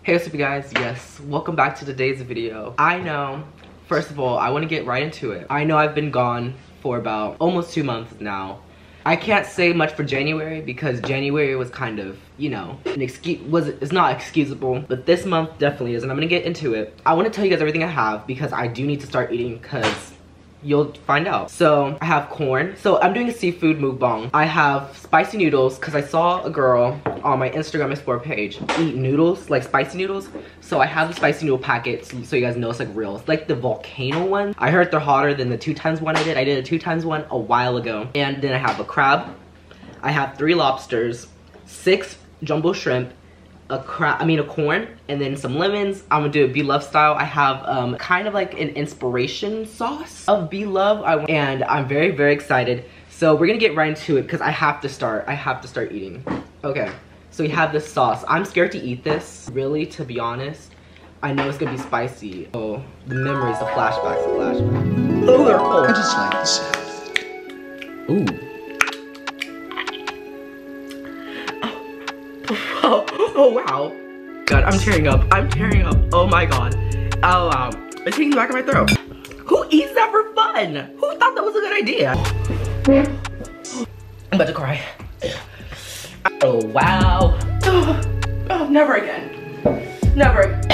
Hey, what's up you guys? Yes, welcome back to today's video. I know, first of all, I want to get right into it. I know I've been gone for about almost 2 months now. I can't say much for January because January was kind of, you know, it's not excusable, but this month definitely is, and I'm gonna get into it. I want to tell you guys everything I have because I do need to start eating because you'll find out. So I have corn. So I'm doing a seafood mukbang. I have spicy noodles because I saw a girl on my Instagram Explore page eat noodles, like spicy noodles. So I have the spicy noodle packets so you guys know it's like real. It's like the volcano one. I heard they're hotter than the 2x one I did. I did a 2x one a while ago. And then I have a crab. I have 3 lobsters, 6 jumbo shrimp, a corn, and then some lemons. I'm gonna do it Be-Love style. I have kind of like an inspiration sauce of Be-Love, and I'm very, very excited. So we're gonna get right into it because I have to start eating. Okay, so we have this sauce. I'm scared to eat this, really, to be honest. I know it's gonna be spicy. Oh, the memories, the flashbacks, Oh, they're cold. I just like the sound. Ooh. Oh wow. God, I'm tearing up. Oh my god. Oh wow. It's hitting the back of my throat. Who eats that for fun? Who thought that was a good idea? I'm about to cry. Oh wow. Oh, never again. Never again.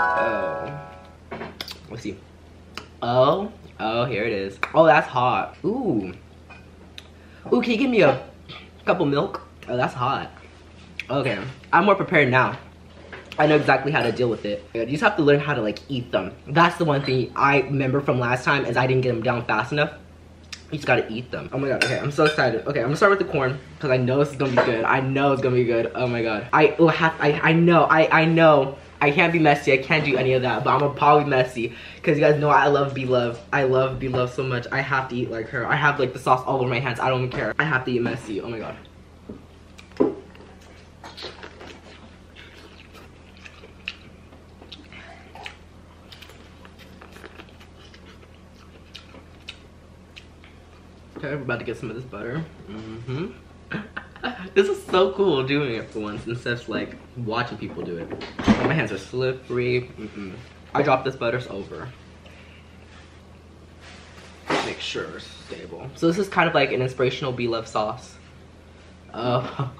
Oh. Let's see. Oh, here it is. Oh, that's hot. Ooh. Ooh, can you give me a cup of milk? Oh, that's hot. Okay, I'm more prepared now. I know exactly how to deal with it. You just have to learn how to like eat them. That's the one thing I remember from last time is I didn't get them down fast enough. You just gotta eat them. Oh my god, okay, I'm so excited. Okay, I'm gonna start with the corn because I know this is gonna be good. I know it's gonna be good. Oh my god. I know. I can't be messy. I can't do any of that, but I'm gonna probably be messy because you guys know I love Be-Love. I love Be-Love so much. I have to eat like her. I have like the sauce all over my hands. I don't even care. I have to eat messy. Oh my god. Okay, we're about to get some of this butter. This is so cool doing it for once instead of like watching people do it. Oh, my hands are slippery. I dropped this butter over. Make sure it's stable. So this is kind of like an inspirational Be-Love sauce. Oh.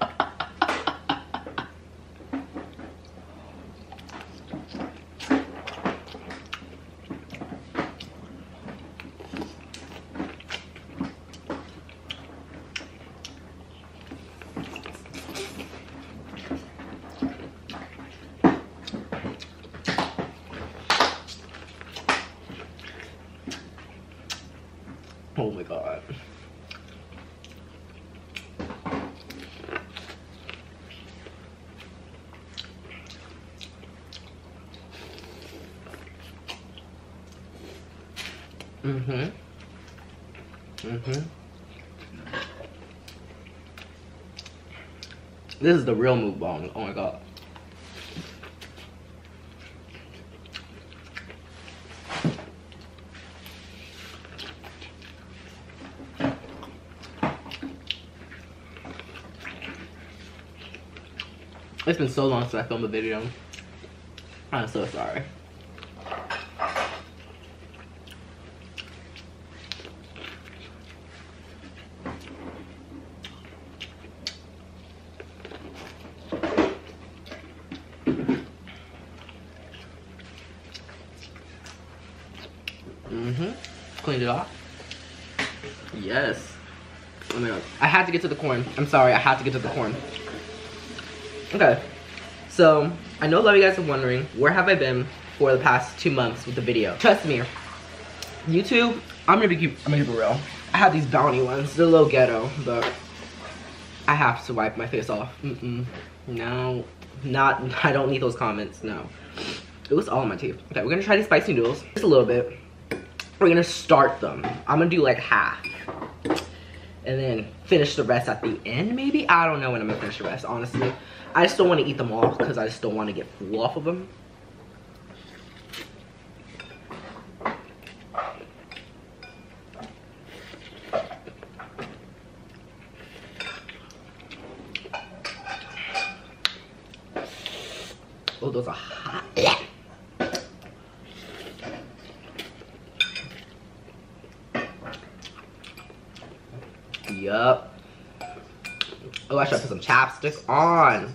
Oh my god. This is the real mukbang. Oh my god. It's been so long since I filmed a video. I'm so sorry. Cleaned it off. Yes. Oh my god. I had to get to the corn. I'm sorry, I had to get to the corn. Okay, so I know a lot of you guys are wondering, where have I been for the past 2 months with the video? Trust me, YouTube, I'm gonna keep it real. I have these bounty ones, they're a little ghetto, but I have to wipe my face off. No, I don't need those comments, no. It was all on my teeth. Okay, we're gonna try these spicy noodles, just a little bit. We're gonna start them. I'm gonna do like half. And then finish the rest at the end, maybe? I don't know when I'm gonna finish the rest, honestly. I just don't want to eat them all because I just don't want to get full off of them. Oh, those are hot. Yup. Oh, I should put some chapstick on.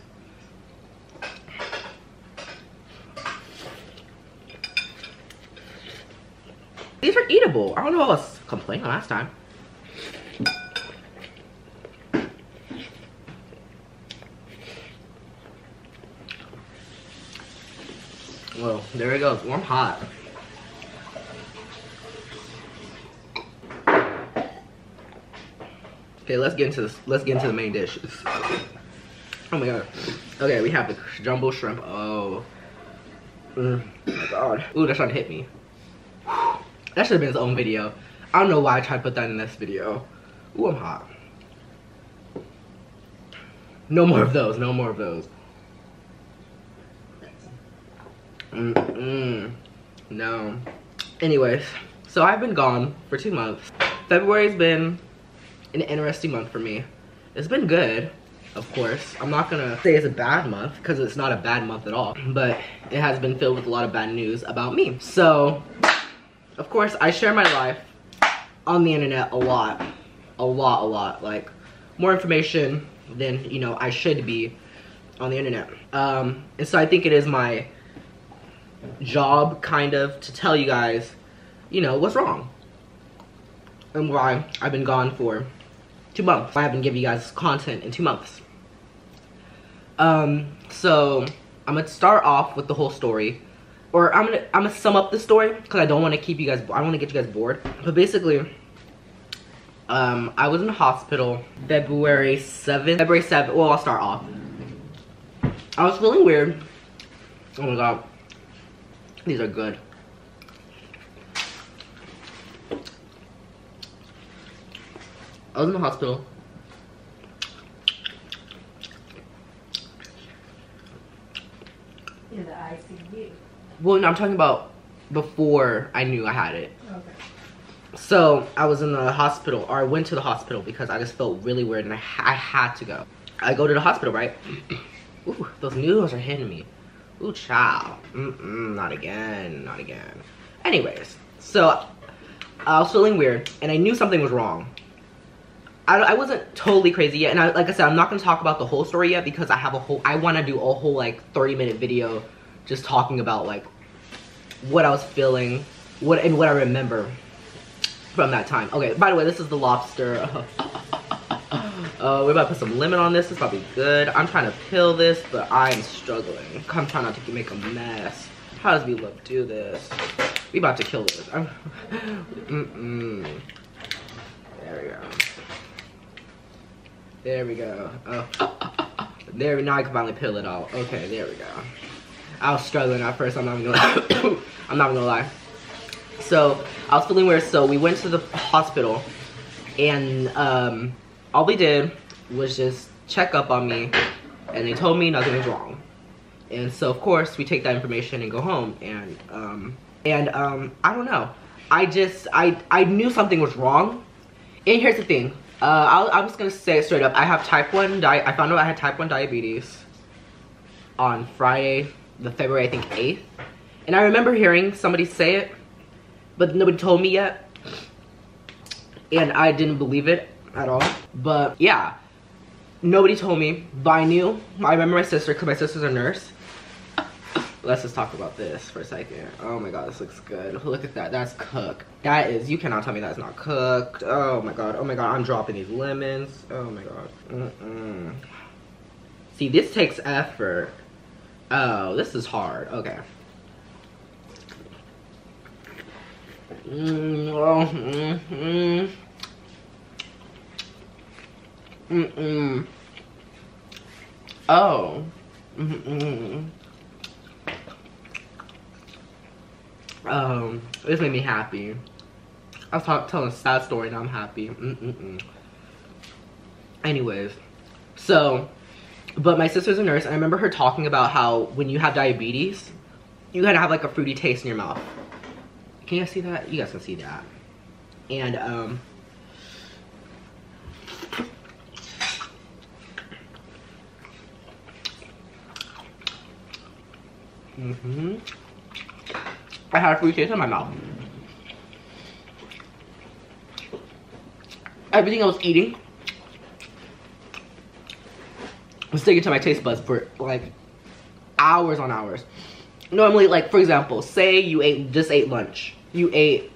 These are eatable. I don't know what I was complaining last time. Well, there it goes. Warm hot. Okay, let's get into this. Let's get into the main dishes. Oh my god. Okay, we have the jumbo shrimp. Oh. My god. Ooh, that's trying to hit me. That should have been its own video. I don't know why I tried to put that in this video. Ooh, I'm hot. No more of those. No more of those. No. Anyways, so I've been gone for 2 months. February's been an interesting month for me. It's been good, of course. I'm not gonna say it's a bad month because it's not a bad month at all, but it has been filled with a lot of bad news about me. So, of course, I share my life on the internet a lot. Like, more information than, you know, I should be on the internet. And so I think it is my job, kind of, to tell you guys, you know, what's wrong. And why I've been gone for 2 months. I haven't given you guys content in 2 months. So I'm gonna start off with the whole story. Or I'm gonna sum up the story because I don't want to keep you guys, I don't want to get you guys bored. But basically, I was in the hospital February 7th. Well, I'll start off. I was feeling weird. Oh my god. These are good. I was in the hospital. In the ICU. Well, no, I'm talking about before I knew I had it. Okay. So I was in the hospital, or I went to the hospital because I just felt really weird and I had to go. I go to the hospital, right? Ooh, those noodles are hitting me. Ooh, child. Not again, not again. Anyways, so I was feeling weird and I knew something was wrong. I wasn't totally crazy yet, and like I said, I'm not gonna talk about the whole story yet because I want to do a whole like 30-minute video just talking about like what I was feeling, what I remember from that time. Okay, by the way, this is the lobster. We're about to put some lemon on this. It's probably good. I'm trying to peel this, but I'm struggling. I'm trying not to make a mess. How does we look do this? We about to kill this. There we go. There we go. Oh. There, now I can finally peel it out. Okay, there we go. I was struggling at first, I'm not even gonna I'm not gonna lie. So, I was feeling weird, so we went to the hospital, and all they did was just check up on me, and they told me nothing was wrong. And so, of course, we take that information and go home, and I don't know. I knew something was wrong, and here's the thing. I'm just gonna say it straight up. I found out I had type 1 diabetes on Friday, the February, I think, 8th. And I remember hearing somebody say it, but nobody told me yet. And I didn't believe it at all. But yeah, nobody told me, but I knew. I remember my sister, because my sister's a nurse. Let's just talk about this for a second. Oh my god, this looks good. Look at that, that's cooked. That is, you cannot tell me that's not cooked. Oh my god, I'm dropping these lemons. Oh my god. See, this takes effort. Oh, this is hard, okay. Oh. This made me happy. I was telling a sad story, now I'm happy. Anyways, so, but my sister's a nurse, and I remember her talking about how when you have diabetes, you gotta have like a fruity taste in your mouth. Can you guys see that? You guys can see that. And, I had a fruity taste in my mouth. Everything I was eating was sticking to my taste buds for like hours on hours. Normally, like for example, say you just ate lunch. You ate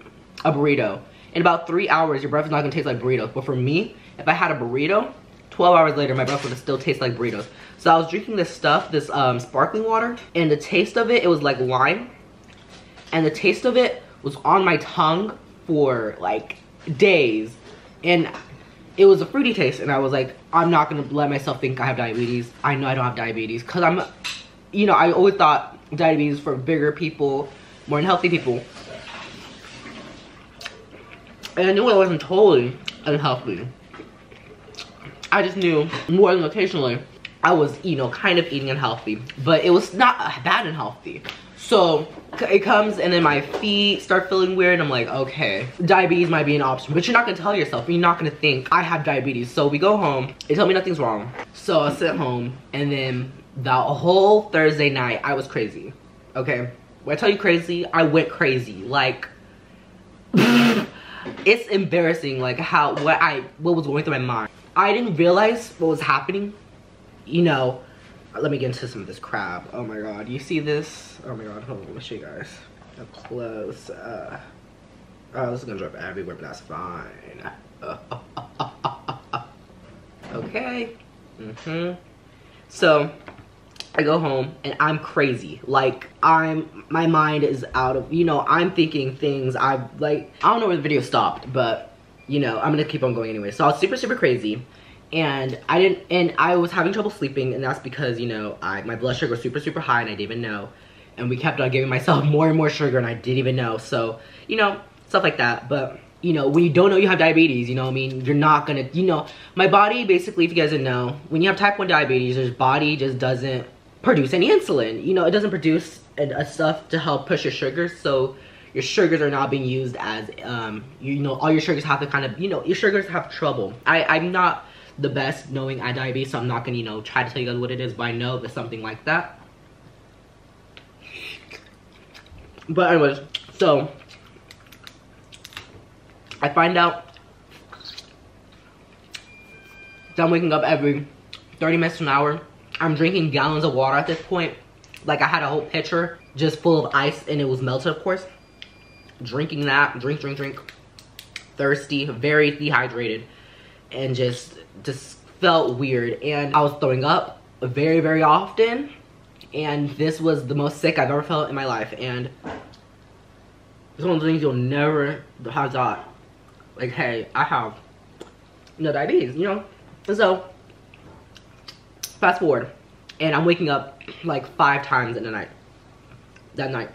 a burrito. In about 3 hours, your breath is not gonna taste like burritos. But for me, if I had a burrito, 12 hours later, my breath would still taste like burritos. So I was drinking this stuff, this sparkling water, and the taste of it, it was like lime. And the taste of it was on my tongue for like days. And it was a fruity taste, and I was like, I'm not gonna let myself think I have diabetes. I know I don't have diabetes, cause I'm, you know, I always thought diabetes for bigger people, more unhealthy people. And I knew I wasn't totally unhealthy. I just knew more than occasionally I was, you know, kind of eating unhealthy, but it was not bad unhealthy. So it comes and then my feet start feeling weird. I'm like, okay, diabetes might be an option, but you're not gonna tell yourself, you're not gonna think I have diabetes. So we go home, they tell me nothing's wrong. So I sit home, and then the whole Thursday night, I was crazy, okay? When I tell you crazy, I went crazy, like, it's embarrassing, like what was going through my mind. I didn't realize what was happening, you know. Let me get into some of this crab. Oh my god, you see this? Oh my god, hold on, let me show you guys up close. Oh, this is gonna drop everywhere, but that's fine. Okay. So I go home and I'm crazy. Like my mind is out of, you know, I'm thinking things. I don't know where the video stopped, but you know, I'm gonna keep on going anyway. So I was super crazy. And I was having trouble sleeping, and that's because, you know, my blood sugar was super high and I didn't even know. And we kept on giving myself more and more sugar and I didn't even know. So, you know, stuff like that. But, you know, when you don't know you have diabetes, you know what I mean? You're not gonna, you know, my body basically, if you guys didn't know, when you have type 1 diabetes, your body just doesn't produce any insulin. You know, it doesn't produce stuff to help push your sugars. So your sugars are not being used as, you know, all your sugars have to kind of, you know, your sugars have trouble. I'm not the best knowing I have diabetes, so I'm not gonna, you know, try to tell you guys what it is, but I know there's something like that. But anyways, so I find out that I'm waking up every 30 minutes to an hour. I'm drinking gallons of water at this point. Like I had a whole pitcher just full of ice and it was melted, of course. Drinking that, drink. Thirsty, very dehydrated, and just felt weird. And I was throwing up very often, and this was the most sick I've ever felt in my life. And it's one of the things you'll never have thought, like, hey, I have, you know, diabetes, you know. And so fast forward, and I'm waking up like 5 times in the night. That night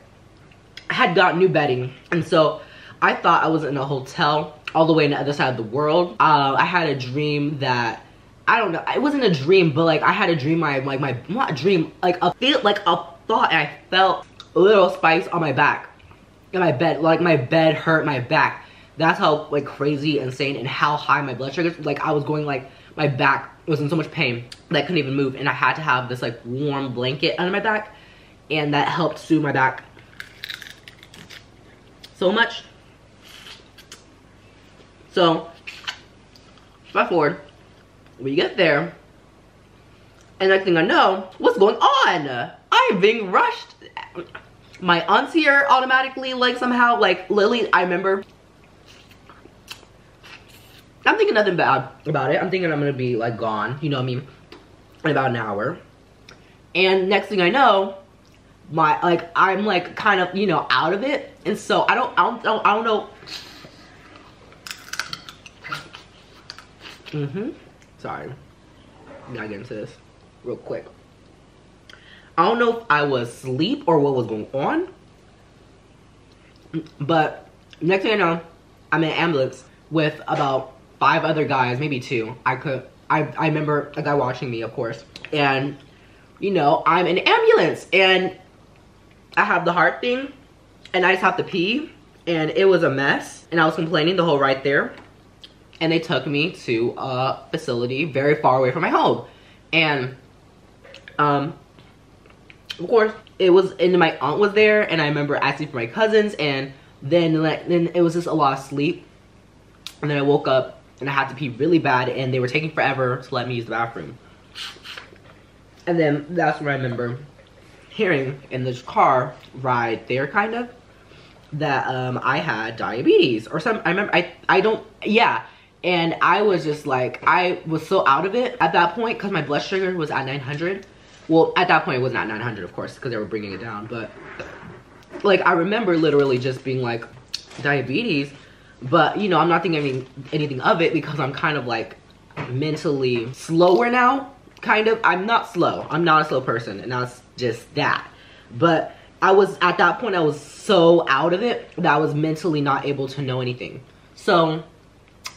I had got new bedding, and so I thought I was in a hotel all the way on the other side of the world. I had a dream that, I don't know, it wasn't a dream, but like I had a dream, not a dream, like a thought, and I felt a little spice on my back, in my bed, like my bed hurt my back. That's how like crazy, insane, and how high my blood sugar, like I was going, like my back was in so much pain that I couldn't even move, and I had to have this like warm blanket under my back, and that helped soothe my back so much. So, fast forward, we get there, and next thing I know, what's going on? I'm being rushed. My aunt's here automatically, like somehow, like Lily, I remember. I'm thinking nothing bad about it. I'm thinking I'm gonna be like gone, you know what I mean, in about an hour. And next thing I know, I'm like kind of, you know, out of it. And so I don't know. Sorry. Gotta get into this real quick. I don't know if I was asleep or what was going on, but next thing I know, I'm in an ambulance with about 5 other guys, maybe 2. I remember a guy watching me, of course, and you know, I'm in an ambulance and I have the heart thing and I just have to pee, and it was a mess, and I was complaining the whole ride there. And they took me to a facility very far away from my home. And of course, it was, and my aunt was there, and I remember asking for my cousins, and then it was just a lot of sleep. And then I woke up, and I had to pee really bad, and they were taking forever to let me use the bathroom. And then that's when I remember hearing in this car ride there, kind of, that I had diabetes or something. I remember, I don't, yeah. And I was just like, I was so out of it at that point because my blood sugar was at 900. Well, at that point it wasn't at 900, of course, because they were bringing it down. But like, I remember literally just being like, diabetes. But you know, I'm not thinking anything of it because I'm kind of like mentally slower now. Kind of. I'm not slow. I'm not a slow person, and that's just that. But I was, at that point, I was so out of it that I was mentally not able to know anything. So,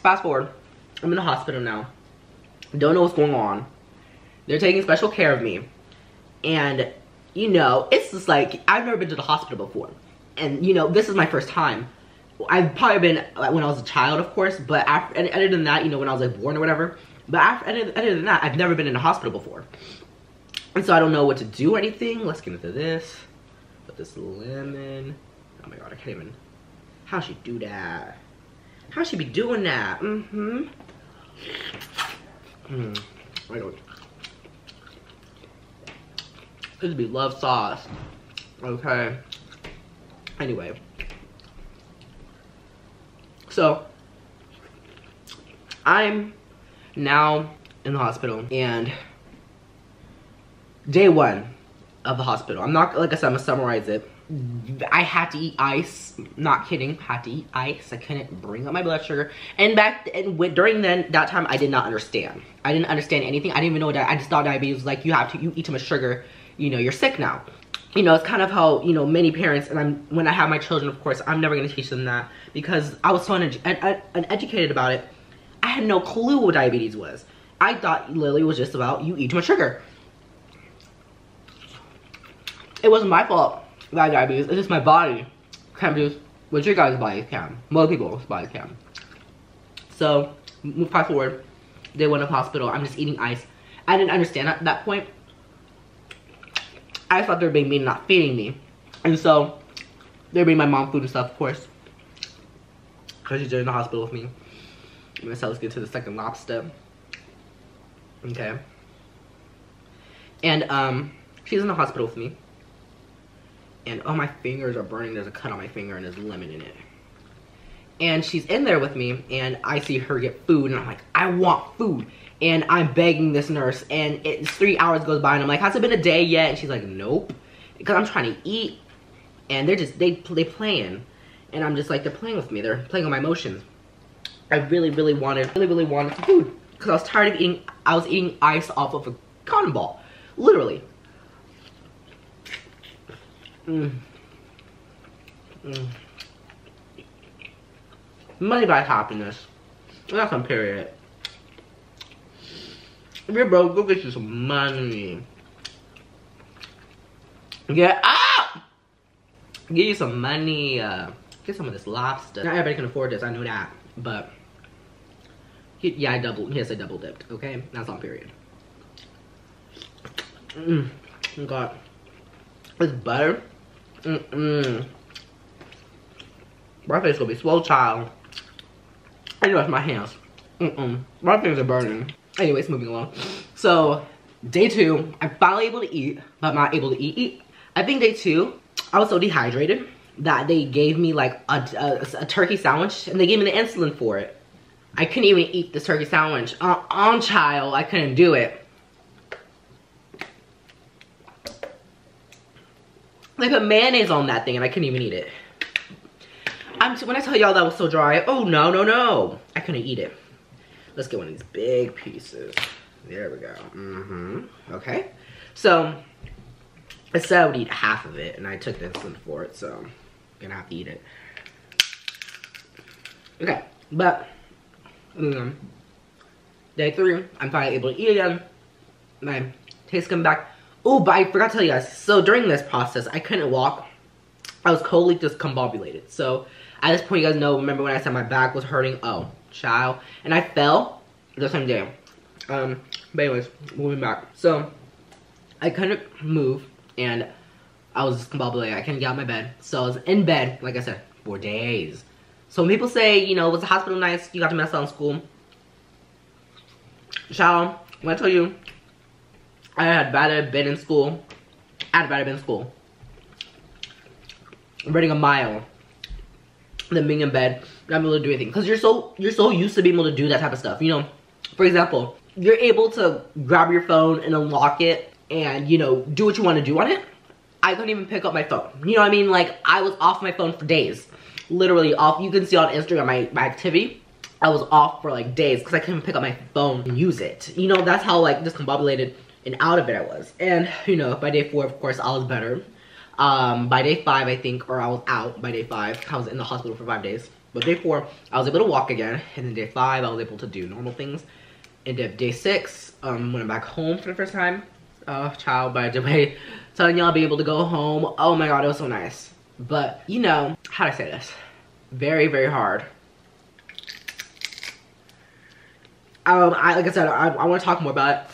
fast forward. I'm in the hospital now. Don't know what's going on. They're taking special care of me. And, you know, it's just like, I've never been to the hospital before. And, you know, this is my first time. I've probably been, like, when I was a child, of course. But after, other than that, you know, when I was, like, born or whatever. But other than that, I've never been in a hospital before. And so I don't know what to do or anything. Let's get into this. Put this lemon. Oh my god, I can't even. How'd she do that? How'd she be doing that? Oh my god. This would be love sauce. Okay. Anyway. So, I'm now in the hospital, and day one of the hospital. I'm not, like I said, I'm gonna summarize it. I had to eat ice. Not kidding. Had to eat ice. I couldn't bring up my blood sugar. And during that time, I did not understand. I didn't understand anything. I didn't even know that. I just thought diabetes was like, you eat too much sugar, you know, you're sick now. You know, it's kind of how, you know, many parents, and when I have my children, of course, I'm never gonna teach them that because I was so uneducated about it. I had no clue what diabetes was. I thought literally it was just about you eat too much sugar. It wasn't my fault that I had diabetes. It's just my body can't produce what your guys' bodies can. Most people's bodies can. So, fast forward. Day one of hospital. I'm just eating ice. I didn't understand at that point. I thought they were being mean, not feeding me. And so, they were bringing my mom food and stuff, of course. Because she's in the hospital with me. So let's get to the second lobster. Okay. And she's in the hospital with me. And oh, my fingers are burning. There's a cut on my finger and there's lemon in it. And she's in there with me, and I see her get food, and I'm like, I want food. And I'm begging this nurse, and it's 3 hours goes by, and I'm like, has it been a day yet? And she's like, nope. Because I'm trying to eat, and they playing. And I'm just like, they're playing with me. They're playing on my emotions. I really wanted some food. Because I was tired of eating, I was eating ice off of a cotton ball. Literally. Money buys happiness. That's on period. If you're broke, go get you some money. Get out! Get you some money. Get some of this lobster. Not everybody can afford this, I know that. But, yeah, I double dipped, okay? That's on period. God. It's butter. My face gonna be swole, child. I know it's my hands. My fingers are burning. Anyways, moving along. So, day two, I'm finally able to eat, but I'm not able to eat. I think day two, I was so dehydrated that they gave me like a turkey sandwich, and they gave me the insulin for it. I couldn't even eat this turkey sandwich. Child, I couldn't do it. They put mayonnaise on that thing, and I couldn't even eat it. When I tell y'all that was so dry, oh no. I couldn't eat it. Let's get one of these big pieces. There we go. Okay. So, I said I would eat half of it, and I took the insulin for it, so I'm gonna have to eat it. Okay, but day three, I'm finally able to eat again. My taste coming back. Oh, but I forgot to tell you guys. So during this process, I couldn't walk. I was totally discombobulated. So at this point, you guys know, remember when I said my back was hurting? Oh, child. And I fell the same day. But anyways, moving back. So I couldn't move. and I was discombobulated. I couldn't get out of my bed. So I was in bed, like I said, for days. So when people say, you know, was the hospital nice? You got to mess out in school. Child, when I tell you, I had rather been in school. I'd rather been in school running a mile than being in bed, not able to do anything. Because you're so used to being able to do that type of stuff. You know, for example, you're able to grab your phone and unlock it and, you know, do what you want to do on it. I couldn't even pick up my phone. You know what I mean? Like, I was off my phone for days. Literally off. You can see on Instagram my activity. I was off for like days because I couldn't pick up my phone and use it. You know, that's how like discombobulated and out of it I was. And, you know, by day 4, of course, I was better. By day 5, I think, or I was out by day 5. I was in the hospital for 5 days. But day 4, I was able to walk again. And then day 5, I was able to do normal things. And then day 6, when I'm back home for the first time. Child, by the way, telling y'all I'll be able to go home. Oh my god, it was so nice. But, you know, how do I say this? Very, very hard. Like I said, I want to talk more about it.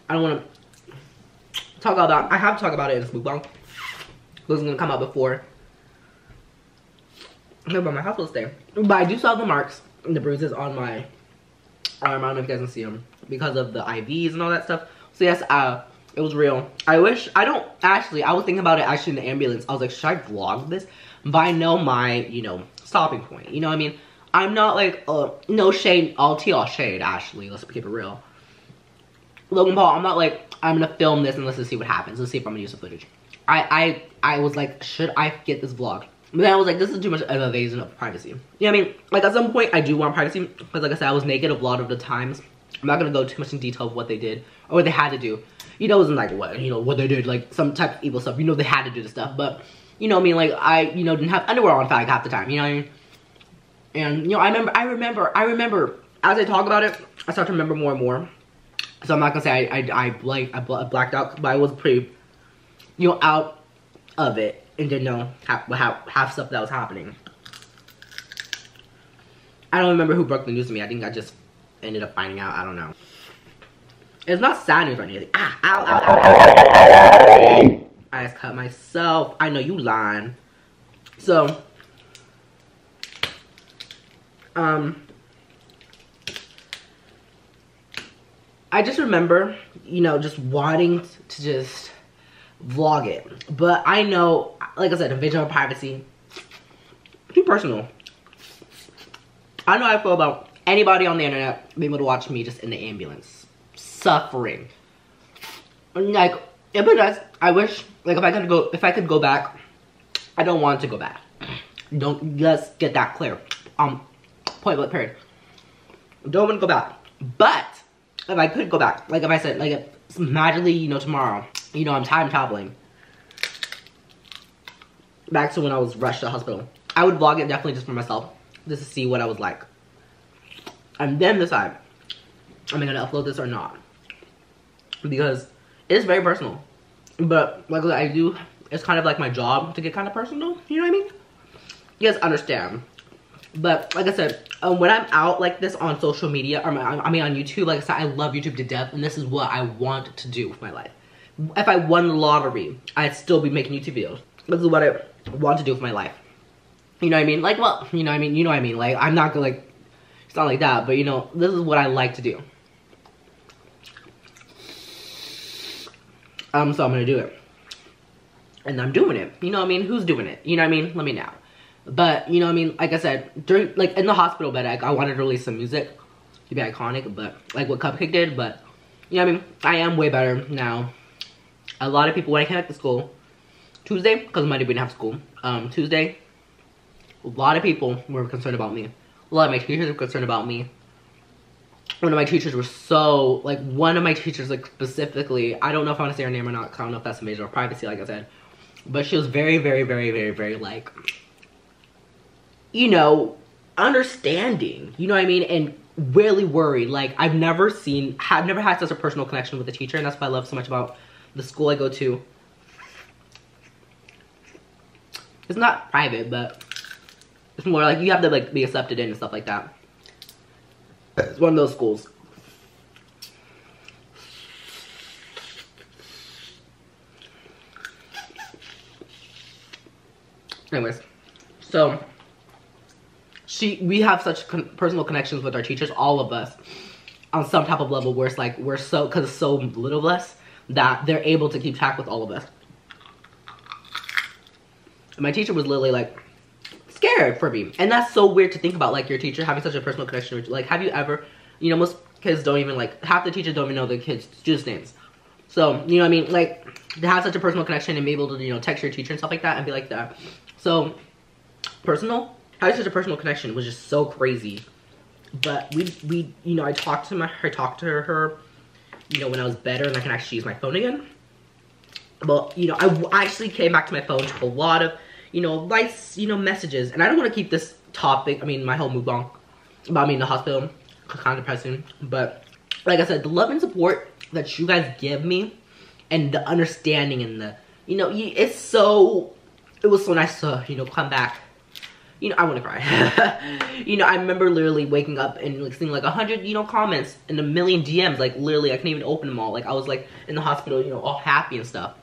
I don't want to talk about that. I have to talk about it in this Mukbang. This is going to come out before. About my hospital stay. But I do still have the marks and the bruises on my arm. I don't know if you guys can see them. Because of the IVs and all that stuff. So yes, it was real. I was thinking about it actually in the ambulance. I was like, should I vlog this? But I know my, you know, stopping point. You know what I mean? I'm not like, no shade, all shade, Ashley. Let's keep it real. Logan Paul, I'm not like, I'm gonna film this and let's just see what happens. Let's see if I'm gonna use the footage. I was like, should I get this vlog? But then I was like, this is too much of an invasion of privacy. You know what I mean? Like, at some point, I do want privacy. Because like I said, I was naked a lot of the times. I'm not gonna go too much in detail of what they did. Or what they had to do. You know, it wasn't like, what, you know, what they did. Like, some type of evil stuff. You know, they had to do the stuff. But, you know what I mean? Like, I, you know, didn't have underwear on like half the time. You know what I mean? And, you know, I remember, as I talk about it, I start to remember more and more. So I'm not gonna say I blacked out, but I was pretty, you know, out of it and didn't know half stuff that was happening. I don't remember who broke the news to me. I think I just ended up finding out. I don't know. It's not sad news or anything. Ow, ow, ow. I just cut myself. I know you lying. So, I just remember, you know, just wanting to just vlog it. But I know, like I said, invasion of privacy, too personal. I know how I feel about anybody on the internet being able to watch me just in the ambulance, suffering. Like, it'd be nice. I wish, like, if I could go back. I don't want to go back. Let's get that clear. Point blank period. Don't want to go back. But if I could go back, like if I said, like if magically, you know, tomorrow, you know, I'm time traveling back to when I was rushed to the hospital, I would vlog it definitely just for myself, just to see what I was like, and then decide, am I gonna upload this or not? Because it's very personal. But like I do, it's kind of like my job to get kind of personal. You know what I mean? You guys understand? But like I said, when I'm out like this on social media, or I mean on YouTube, like I said, I love YouTube to death, and this is what I want to do with my life. If I won the lottery, I'd still be making YouTube videos. This is what I want to do with my life. You know what I mean? Like, well, you know what I mean? You know what I mean? Like, I'm not gonna like, it's not like that, but you know, this is what I like to do. So I'm gonna do it. And I'm doing it. You know what I mean? Who's doing it? You know what I mean? Let me know. But, you know what I mean? Like I said, during, like, in the hospital bed, I wanted to release some music to be iconic, but, like what Cupcake did, but, you know what I mean? I am way better now. A lot of people, when I came back to school, Tuesday, because Monday we didn't have school, Tuesday, a lot of people were concerned about me. A lot of my teachers were concerned about me. One of my teachers were so, like, one of my teachers, like, specifically, I don't know if I want to say her name or not, because I don't know if that's a major of privacy, like I said, but she was very, very, very, very, very, like, you know, understanding, you know what I mean, and really worried. Like, I've never had such a personal connection with a teacher, and that's what I love so much about the school I go to. It's not private, but it's more like you have to, like, be accepted in and stuff like that. It's one of those schools. Anyways, so we have such personal connections with our teachers, all of us, on some type of level where it's like because it's so little of us that they're able to keep track with all of us. And my teacher was literally like scared for me, and that's so weird to think about, like your teacher having such a personal connection with you. Like, have you ever, you know, most kids don't even, like, half the teachers don't even know the kids' students' names. So, you know what I mean? Like, to have such a personal connection and be able to, you know, text your teacher and stuff like that and be like that. So, having such a personal connection was just so crazy. But we you know, I talked to her, you know, when I was better and I can actually use my phone again. But, you know, I actually came back to my phone, took a lot of, you know, nice, you know, messages. And I don't want to keep this topic, I mean, my whole mukbang about me in the hospital, kind of depressing. But, like I said, the love and support that you guys give me and the understanding and the, you know, it was so nice to, you know, come back. You know, I want to cry. You know, I remember literally waking up and like seeing like 100, you know, comments and a million DMs. Like, literally, I couldn't even open them all. Like, I was like in the hospital, you know, all happy and stuff.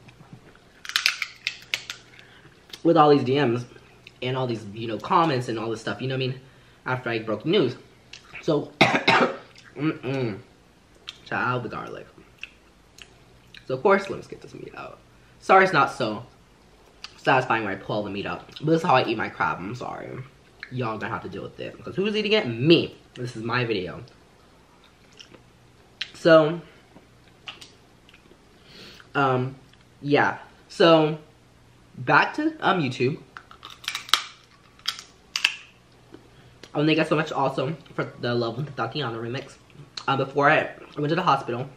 With all these DMs and all these, you know, comments and all this stuff, you know what I mean? After I broke the news. So, child, the garlic. So, of course, let's get this meat out. Sorry it's not so satisfying when I pull the meat out. But this is how I eat my crab. I'm sorry. Y'all gonna have to deal with it. Because who's eating it? Me. This is my video. So, yeah. So, back to YouTube. I want to thank you guys so much also for the Love with Tatiana remix. Before I went to the hospital,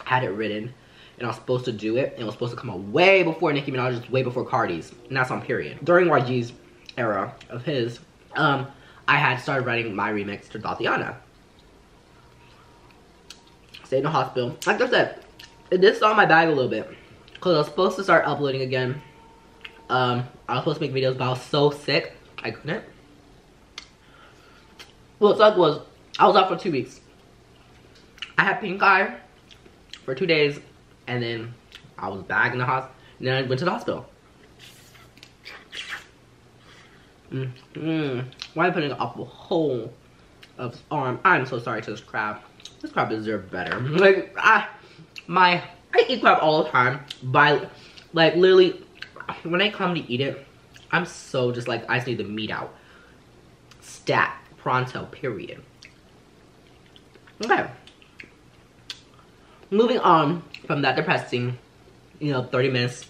I had it written, and I was supposed to do it, and it was supposed to come out way before Nicki Minaj's, way before Cardi's, and that's on period. During YG's era of his, I had started writing my remix to Tatiana. Stayed in the hospital. Like I said, it did start my bag a little bit, because I was supposed to start uploading again. I was supposed to make videos, but I was so sick, I couldn't. What sucked was, I was out for 2 weeks. I had pink eye for 2 days, and then I was back in the hospital, and then I went to the hospital. Why am I putting up a hole of his arm? I'm so sorry to this crab. This crab deserves better. Like, I eat crab all the time, but like literally, when I come to eat it, I'm so just like, I just need the meat out. Stat. Pronto, period. Okay. Moving on from that depressing, you know, 30 minutes.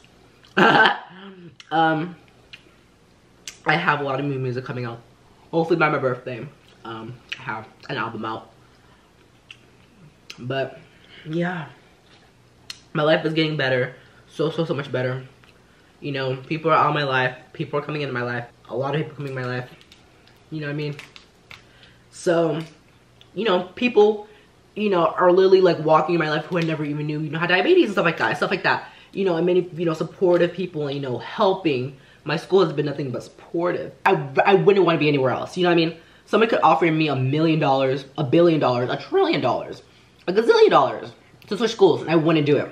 I have a lot of new music coming out. Hopefully by my birthday. I have an album out. But, yeah. My life is getting better. So much better. You know, people are out of my life. People are coming into my life. A lot of people coming in my life. You know what I mean? So, you know, people, you know, are literally like walking in my life who I never even knew, you know, had diabetes and stuff like that. You know, and many, you know, supportive people, you know, helping. My school has been nothing but supportive. I wouldn't want to be anywhere else, you know what I mean? Somebody could offer me $1 million, $1 billion, $1 trillion, $1 gazillion to switch schools, and I wouldn't do it.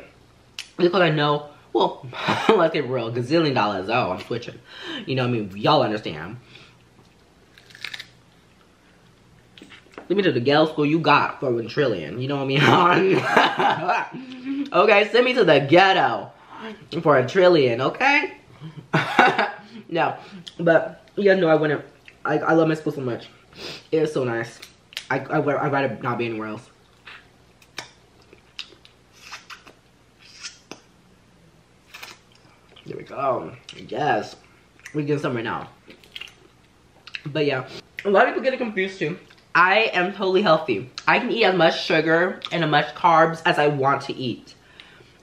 Because I know, well, let's get real, $1 gazillion, oh, I'm switching. You know what I mean? Y'all understand. Send me to the ghetto school you got for $1 trillion. You know what I mean? Okay, send me to the ghetto for $1 trillion, okay? No, but yeah, no, I wouldn't. I love my school so much. It is so nice. I'd rather not be anywhere else. There we go. Yes. We get some right now. But yeah, a lot of people get confused too. I am totally healthy. I can eat as much sugar and as much carbs as I want to eat.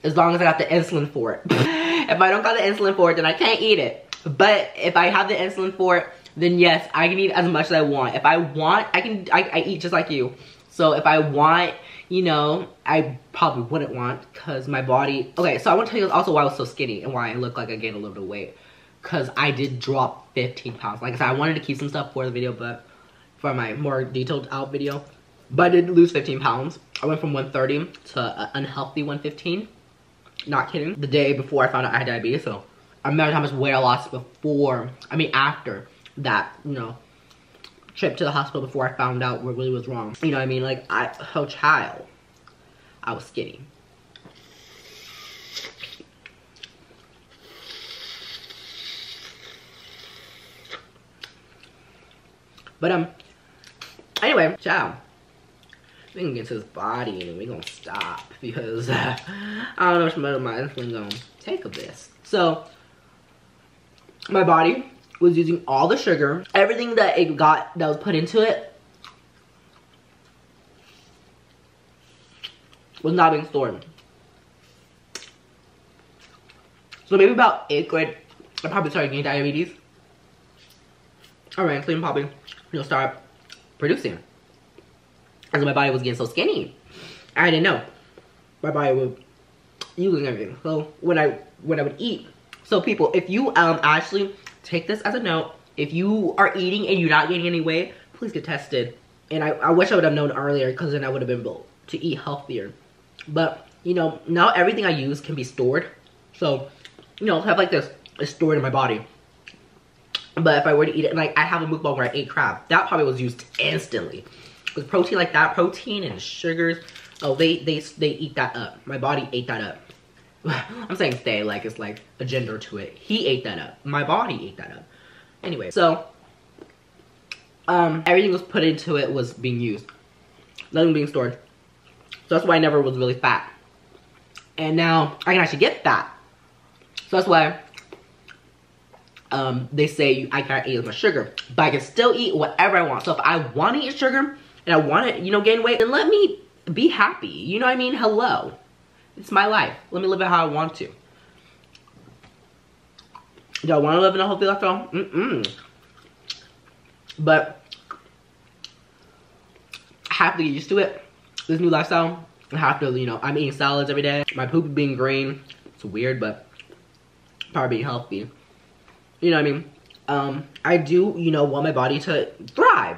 As long as I got the insulin for it. If I don't got the insulin for it, then I can't eat it. But if I have the insulin for it, then yes, I can eat as much as I want. If I want, I eat just like you. So if I want, you know, I probably wouldn't want because my body. Okay, so I want to tell you also why I was so skinny and why I look like I gained a little bit of weight. Because I did drop 15 pounds. Like I said, I wanted to keep some stuff for the video, but for my more detailed out video. But I did lose 15 pounds. I went from 130 to an unhealthy 115. Not kidding. The day before I found out I had diabetes, so I remember how much weight I lost before, I mean after that, you know, trip to the hospital before I found out what really was wrong. You know what I mean? Like, oh child, I was skinny. But, anyway, child. We can get to his body and we gonna stop because I don't know which much of my insulin gonna take of this. So, my body was using all the sugar, everything that it got that was put into it was not being stored. So maybe about 8th grade, I probably started getting diabetes. Alright, so probably, you know, start producing. Because my body was getting so skinny. I didn't know. My body was using everything. So when I would eat, so people, if you actually take this as a note, if you are eating and you're not gaining any weight, please get tested. And I wish I would have known earlier, because then I would have been able to eat healthier. But you know, now everything I use can be stored. So, you know, have like this is stored in my body. But if I were to eat it, like I have a mukbang where I ate crab, that probably was used instantly. With protein like that, protein and sugars, oh, they eat that up. My body ate that up. I'm saying stay, like it's like a gender to it. He ate that up. My body ate that up. Anyway, so everything was put into it was being used. Nothing being stored. So that's why I never was really fat. And now I can actually get fat. So that's why they say I can't eat as much sugar, but I can still eat whatever I want. So if I want to eat sugar and I want to, you know, gain weight, then let me be happy. You know what I mean? Hello. It's my life. Let me live it how I want to. Do I want to live in a healthy lifestyle? But I have to get used to it. This new lifestyle. I have to, you know, I'm eating salads every day. My poop being green. It's weird, but probably being healthy. You know what I mean? I do, you know, want my body to thrive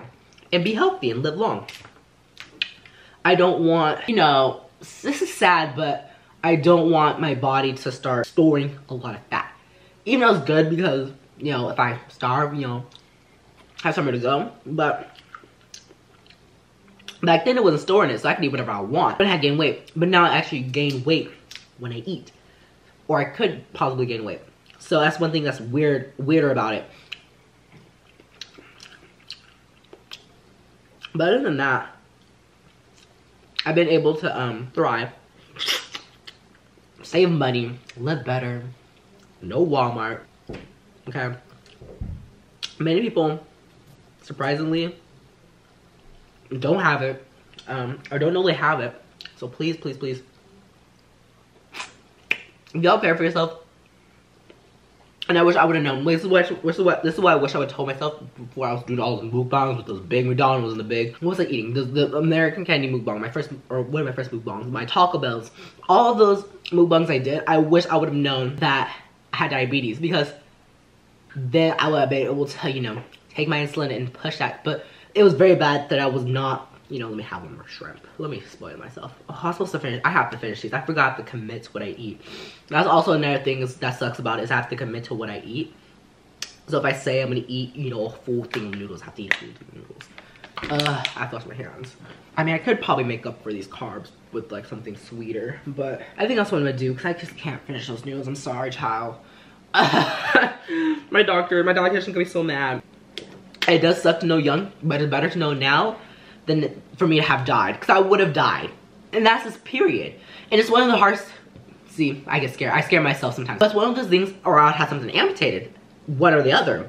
and be healthy and live long. I don't want, you know, this is sad, but I don't want my body to start storing a lot of fat. Even though it's good because, you know, if I starve, you know, I have somewhere to go. But back then it wasn't storing it, so I could eat whatever I want. But I had gained weight. But now I actually gain weight when I eat. Or I could possibly gain weight. So that's one thing that's weirder about it. But other than that, I've been able to thrive, save money, live better, no Walmart, okay? Many people, surprisingly, don't have it, or don't know they have it. So please, please, please, y'all care for yourself. And I wish I would have known. This is why I wish I would have told myself before I was doing all those mukbangs with those big McDonald's and the big. What was I eating? The American candy mukbang, one of my first mukbangs, my Taco Bells. All of those mukbangs I did, I wish I would have known that I had diabetes, because then I would have been able to, you know, take my insulin and push that. But it was very bad that I was not, you know, let me have one more shrimp. Let me spoil myself. Oh, I'm supposed to finish. I have to finish these. I forgot to commit to what I eat. That's also another thing that sucks about it, is I have to commit to what I eat. So if I say I'm gonna eat, you know, a full thing of noodles, I have to eat a full thing of noodles. I have to wash my hands. I mean, I could probably make up for these carbs with like something sweeter, but I think that's what I'm gonna do, because I just can't finish those noodles. I'm sorry, child. My dietitian gonna be so mad. It does suck to know young, but it's better to know now than for me to have died, because I would have died. And that's this period. And it's one of the hardest, see, I get scared. I scare myself sometimes. That's one of those things, or I'll have something amputated. One or the other.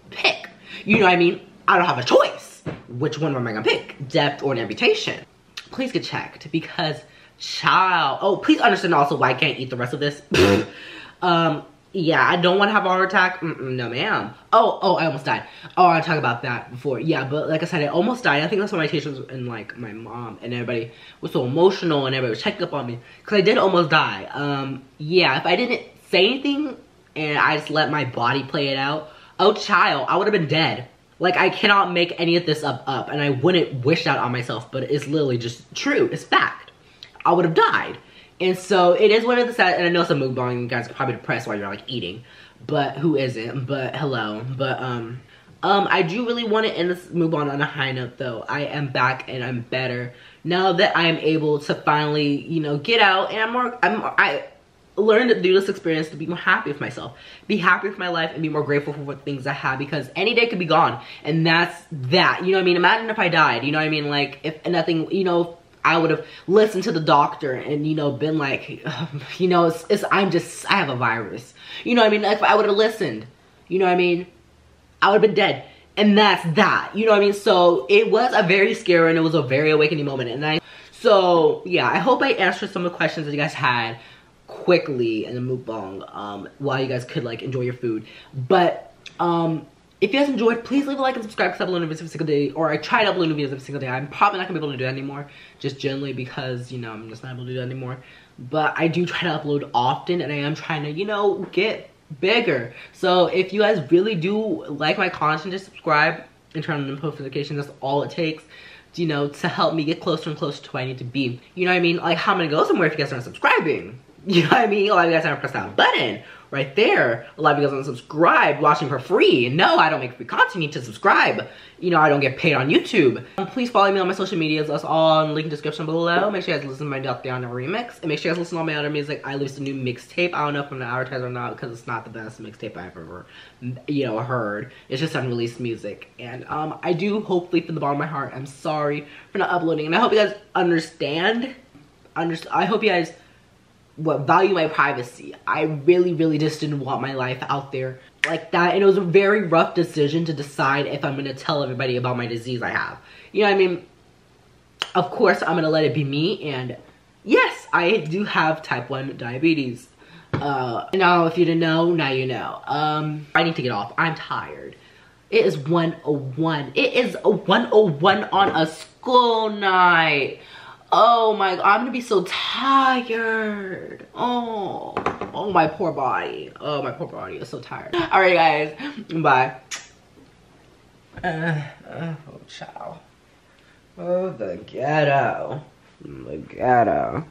Pick. You know what I mean? I don't have a choice. Which one am I gonna pick? Death or an amputation? Please get checked, because child, oh, please understand also why I can't eat the rest of this. Yeah, I don't want to have a heart attack. No, ma'am. Oh, I almost died. Oh, I talked about that before. Yeah, but like I said, I almost died. I think that's why my teachers and like my mom and everybody was so emotional, and everybody was checking up on me, because I did almost die. Yeah, if I didn't say anything and I just let my body play it out, oh child, I would have been dead. Like, I cannot make any of this up, and I wouldn't wish that on myself, but it's literally just true. It's fact. I would have died. And so it is one of the sad, and I know some mukbang, you guys are probably depressed while you're like eating, but who isn't? But hello. But I do really want to end this mukbang on a high note though. I am back and I'm better now that I am able to finally, you know, get out, and I learned through this experience to be more happy with myself, be happy with my life, and be more grateful for what things I have, because any day could be gone, and that's that. You know what I mean? Imagine if I died. You know what I mean? Like if nothing, you know. I would have listened to the doctor and, you know, been like, you know, I have a virus. You know what I mean? Like, if I would have listened, you know what I mean? I would have been dead. And that's that. You know what I mean? So it was a very scary and it was a very awakening moment. So yeah, I hope I answered some of the questions that you guys had quickly in the mukbang while you guys could like enjoy your food. But if you guys enjoyed, please leave a like and subscribe, because I upload videos every single day, or I try to upload new videos every single day. I'm probably not gonna be able to do that anymore, just generally because, you know, I'm just not able to do that anymore. But I do try to upload often, and I am trying to, you know, get bigger. So if you guys really do like my content, just subscribe and turn on the post notifications. That's all it takes, you know, to help me get closer and closer to where I need to be. You know what I mean? Like, how am I gonna go somewhere if you guys aren't subscribing? You know what I mean? A lot of you guys haven't pressed that button right there. A lot of you guys don't subscribe, watching for free. No, I don't make free content. You need to subscribe. You know, I don't get paid on YouTube. Please follow me on my social medias. That's all in the link in the description below. Make sure you guys listen to my Down remix. And make sure you guys listen to all my other music. I released a new mixtape. I don't know if I'm gonna advertise or not, because it's not the best mixtape I've ever, you know, heard. It's just unreleased music. And I do, hopefully, from the bottom of my heart, I'm sorry for not uploading. And I hope you guys understand. I hope you guys value my privacy. I really just didn't want my life out there like that, and it was a very rough decision to decide if I'm gonna tell everybody about my disease I have. You know what I mean? Of course I'm gonna let it be me, and yes, I do have type 1 diabetes. Now if you didn't know, now you know. I need to get off. I'm tired. It is 1:01. It is a 1:01 on a school night. Oh my God, I'm gonna be so tired. Oh, my poor body. Oh, my poor body is so tired. All right, guys, bye. Oh, ciao. Oh, the ghetto. The ghetto.